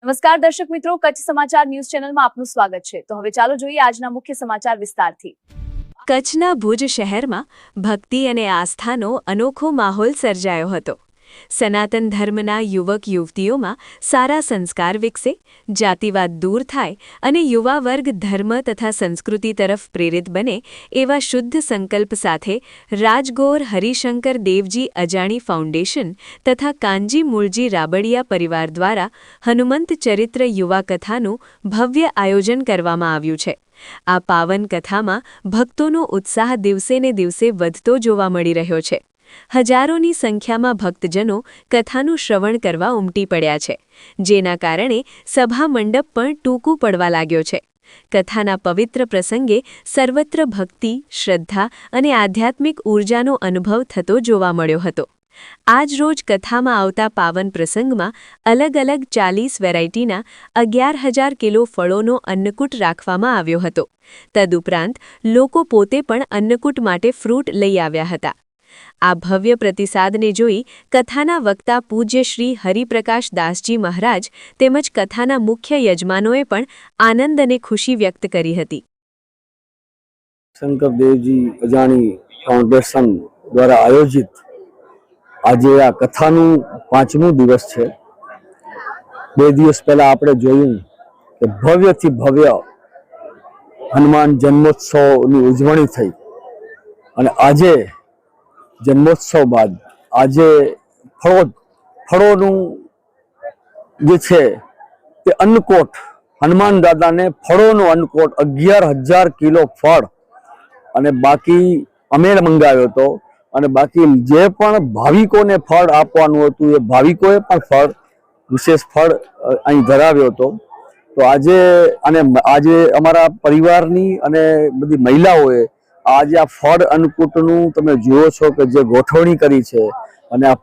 નમસ્કાર દર્શક મિત્રો, કચ્છ સમાચાર ન્યૂઝ ચેનલમાં આપનું સ્વાગત છે। તો હવે ચાલો જોઈએ આજના મુખ્ય સમાચાર વિસ્તારથી। કચ્છના ભુજ શહેરમાં ભક્તિ અને આસ્થાનો અનોખો માહોલ સર્જાયો હતો। સનાતન ધર્મના યુવક યુવતીઓમાં સારા સંસ્કાર વિકસે, જાતિવાદ દૂર થાય અને યુવા વર્ગ ધર્મ તથા સંસ્કૃતિ તરફ પ્રેરિત બને એવા શુદ્ધ સંકલ્પ સાથે રાજગોર હરિશંકર દેવજી અજાણી ફાઉન્ડેશન તથા કાનજી મૂળજી રાબડિયા પરિવાર દ્વારા હનુમંત ચરિત્ર યુવા કથાનું ભવ્ય આયોજન કરવામાં આવ્યું છે। આ પાવન કથામાં ભક્તોનો ઉત્સાહ દિવસે ને દિવસે વધતો જોવા મળી રહ્યો છે। હજારોની સંખ્યામાં ભક્તજનો કથાનું શ્રવણ કરવા ઉમટી પડ્યા છે, જેના કારણે સભા મંડપ પણ ટૂંકું પડવા લાગ્યો છે। કથાના પવિત્ર પ્રસંગે સર્વત્ર ભક્તિ, શ્રદ્ધા અને આધ્યાત્મિક ઊર્જાનો અનુભવ થતો જોવા મળ્યો હતો। આજ રોજ કથામાં આવતા પાવન પ્રસંગમાં અલગ અલગ 40 વેરાયટીના 11,000 કિલો ફળોનો અન્નકૂટ રાખવામાં આવ્યો હતો। તદુપરાંત લોકો પોતે પણ અન્નકૂટ માટે ફ્રૂટ લઈ આવ્યા હતા। આ ભવ્ય પ્રતિસાદને જોઈ કથાના વક્તા પૂજ્ય શ્રી હરિપ્રકાશ દાસજી મહારાજ તેમજ કથાના મુખ્ય યજમાનોએ પણ આનંદ અને ખુશી વ્યક્ત કરી હતી। શંકર દેવજી અજાણી ફાઉન્ડેશન દ્વારા આયોજિત આજે આ કથાનું 5મો દિવસ છે। 2 દિવસ પહેલા આપણે જોયું કે ભવ્યથી ભવ્ય હનુમાન જન્મોત્સવની ઉજવણી થઈ અને આજે જન્મોત્સવ બાદ આજે ફળોનું જે છે તે અન્નકોટ, હનુમાન દાદાને ફળોનો અન્નકોટ 11,000 કિલો ફળ અને બાકી અમે મંગાવ્યો હતો અને બાકી જે પણ ભાવિકોને ફળ આપવાનું હતું એ ભાવિકોએ પણ ફળ વિશેષ ફળ અહીં ધરાવ્યો હતો। તો આજે અમારા પરિવારની અને બધી મહિલાઓએ આજે આ ફળ અન્નકૂટનું તમે જુઓ છો કે જે ગોઠવણી કરી છે અને આ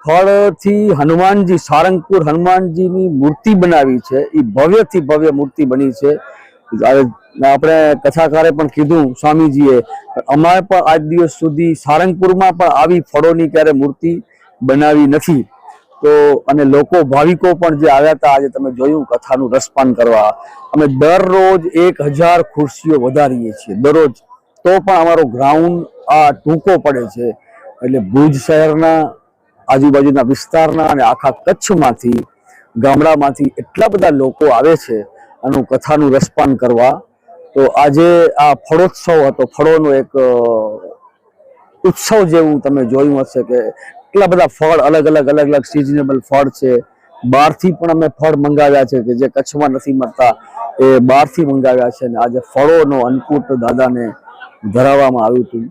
ફળથી હનુમાનજી સારંગપુર હનુમાનજીની મૂર્તિ બનાવી છે। એ ભવ્યથી ભવ્ય મૂર્તિ બની છે। આપણે કથાકારે પણ કીધું સ્વામીજીએ, અમારે પણ આજ દિવસ સુધી સારંગપુરમાં પણ આવી ફળોની ક્યારે મૂર્તિ બનાવી નથી। તો અને લોકો ભાવિકો પણ જે આવ્યા હતા આજે તમે જોયું કથાનું રસપાન કરવા। અમે દરરોજ 1,000 ખુરશીઓ વધારીએ છીએ દરરોજ, તો પણ અમારો ગ્રાઉન્ડ આ ટૂંકો પડે છે। એટલે ભુજ શહેરના આજુબાજુના વિસ્તારના અને આખા કચ્છમાંથી ગામડામાંથી એટલા બધા લોકો આવે છે આનું કથાનું રસપાન કરવા। તો આજે આ ફળોત્સવ હતો, ફળોનો એક ઉત્સવ જેવું તમે જોયું હશે કે એટલા બધા ફળ અલગ અલગ સિઝનેબલ ફળ છે। બહારથી પણ અમે ફળ મંગાવ્યા છે કે જે કચ્છમાં નથી મળતા, એ બહારથી મંગાવ્યા છે અને આજે ફળોનો અન્નકૂટ દાદાને ધરાવવામાં આવ્યું હતું।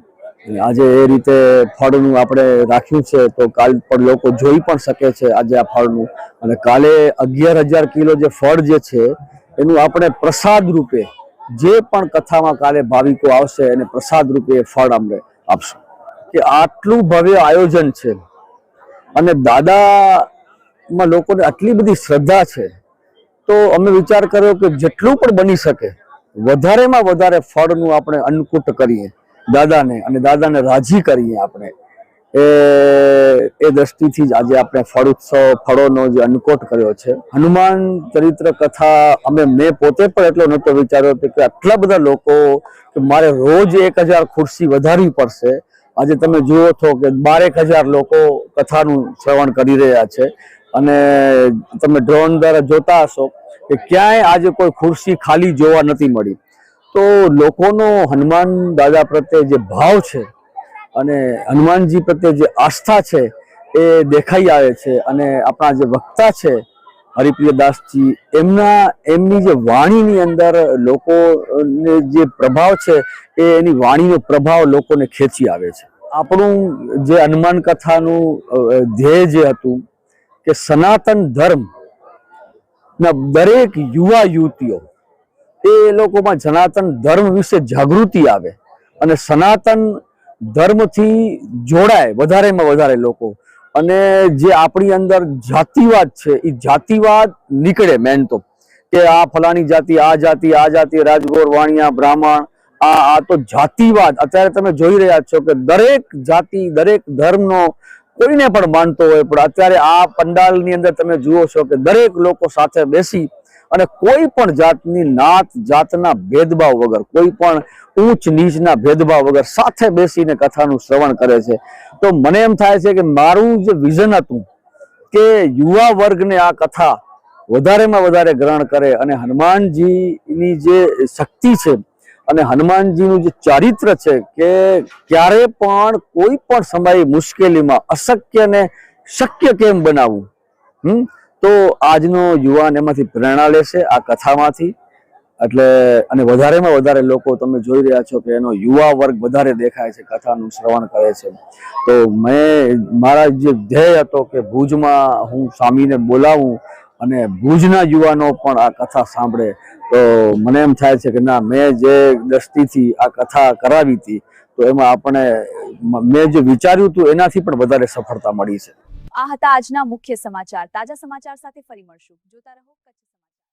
આજે એ રીતે ફળનું આપણે રાખ્યું છે તો કાલ પણ લોકો જોઈ પણ શકે છે આજે આ ફળનું। અને કાલે 11,000 કિલો જે ફળ જે છે એનું આપણે પ્રસાદ રૂપે જે પણ કથામાં કાલે ભાવિકો આવશે એને પ્રસાદ રૂપે એ ફળ આપણે આપશું। કે આટલું ભવ્ય આયોજન છે અને દાદામાં લોકોને આટલી બધી શ્રદ્ધા છે તો અમે વિચાર કર્યો કે જેટલું પણ બની શકે વધારેમાં વધારે ફળનું આપણે અન્નકૂટ કરીએ દાદાને અને દાદાને રાજી કરીએ આપણે। એ દ્રષ્ટિથી જ આજે આપણે ફળોનો જે અન્નકૂટ કર્યો છે। હનુમાન ચરિત્ર કથા મેં પોતે પણ એટલો નહોતો વિચાર્યો કે આટલા બધા લોકો કે મારે રોજ 1,000 ખુરશી વધારવી પડશે। આજે તમે જુઓ છો કે 12,000 લોકો કથાનું શ્રવણ કરી રહ્યા છે અને તમે ડ્રોન દ્વારા જોતા હશો કે ક્યાંય આજે કોઈ ખુરશી ખાલી જોવા નથી મળી। તો લોકોનો હનુમાન દાદા પ્રત્યે જે ભાવ છે અને હનુમાનજી પ્રત્યે જે આસ્થા છે એ દેખાઈ આવે છે। અને આપણા જે વક્તા છે હરિપ્રિયદાસજી, એમની જે વાણીની અંદર લોકોને જે પ્રભાવ છે એ એની વાણીનો પ્રભાવ લોકોને ખેંચી આવે છે। આપણું જે હનુમાન કથાનું ધ્યેય જે હતું કે સનાતન ધર્મ ના દરેક યુવા યુવતીઓ એ લોકોમાં સનાતન ધર્મ વિશે જાગૃતિ આવે અને સનાતન ધર્મથી જોડાય વધારેમાં વધારે લોકો। અને જે આપણી અંદર જાતિવાદ છે એ જાતિવાદ નીકળે। મેન તો કે આ ફલાણી જાતિ, આ જાતિ, રાજગોર, વાણિયા, બ્રાહ્મણ, આ તો જાતિવાદ અત્યારે તમે જોઈ રહ્યા છો કે દરેક જાતિ, દરેક ધર્મનો કોઈને પણ માનતો હોય, પણ અત્યારે આ પંડાલની અંદર તમે જુઓ છો કે દરેક લોકો સાથે બેસી અને કોઈ પણ જાતની નાત જાતના ભેદભાવ વગર, કોઈ પણ ઊંચ નીચના ભેદભાવ વગર સાથે બેસીને કથાનું શ્રવણ કરે છે. તો મને એમ થાય છે કે મારું જે વિઝન હતું કે યુવા વર્ગને આ કથા વધારેમાં વધારે ગ્રહણ કરે અને હનુમાનજીની જે શક્તિ છે અને હનુમાનજીનું જે ચારિત્ર છે કે ક્યારે પણ કોઈ પણ સમયે મુશ્કેલીમાં અશક્યને શક્ય કેમ બનાવવું, તો આજનો યુવાન એમાંથી પ્રેરણા લેશે આ કથામાંથી. એટલે અને વધારેમાં વધારે લોકો તમે જોઈ રહ્યા છો કે એનો યુવા વર્ગ વધારે દેખાય છે, કથાનું શ્રવણ કરે છે. તો મારા જે ધ્યેય હતો કે ભુજમાં હું સ્વામીને બોલાવું અને ભુજના યુવાનો પણ આ કથા સાંભળે, તો મને એમ થાય છે કે ના, મેં જે દ્રષ્ટિથી આ કથા કરાવી હતી તો એમાં મેં જે વિચાર્યું હતું એનાથી પણ વધારે સફળતા મળી છે. આ હતા આજના મુખ્ય સમાચાર. તાજા સમાચાર સાથે ફરી મળશું. જોતા રહો કચ્છ સમાચાર.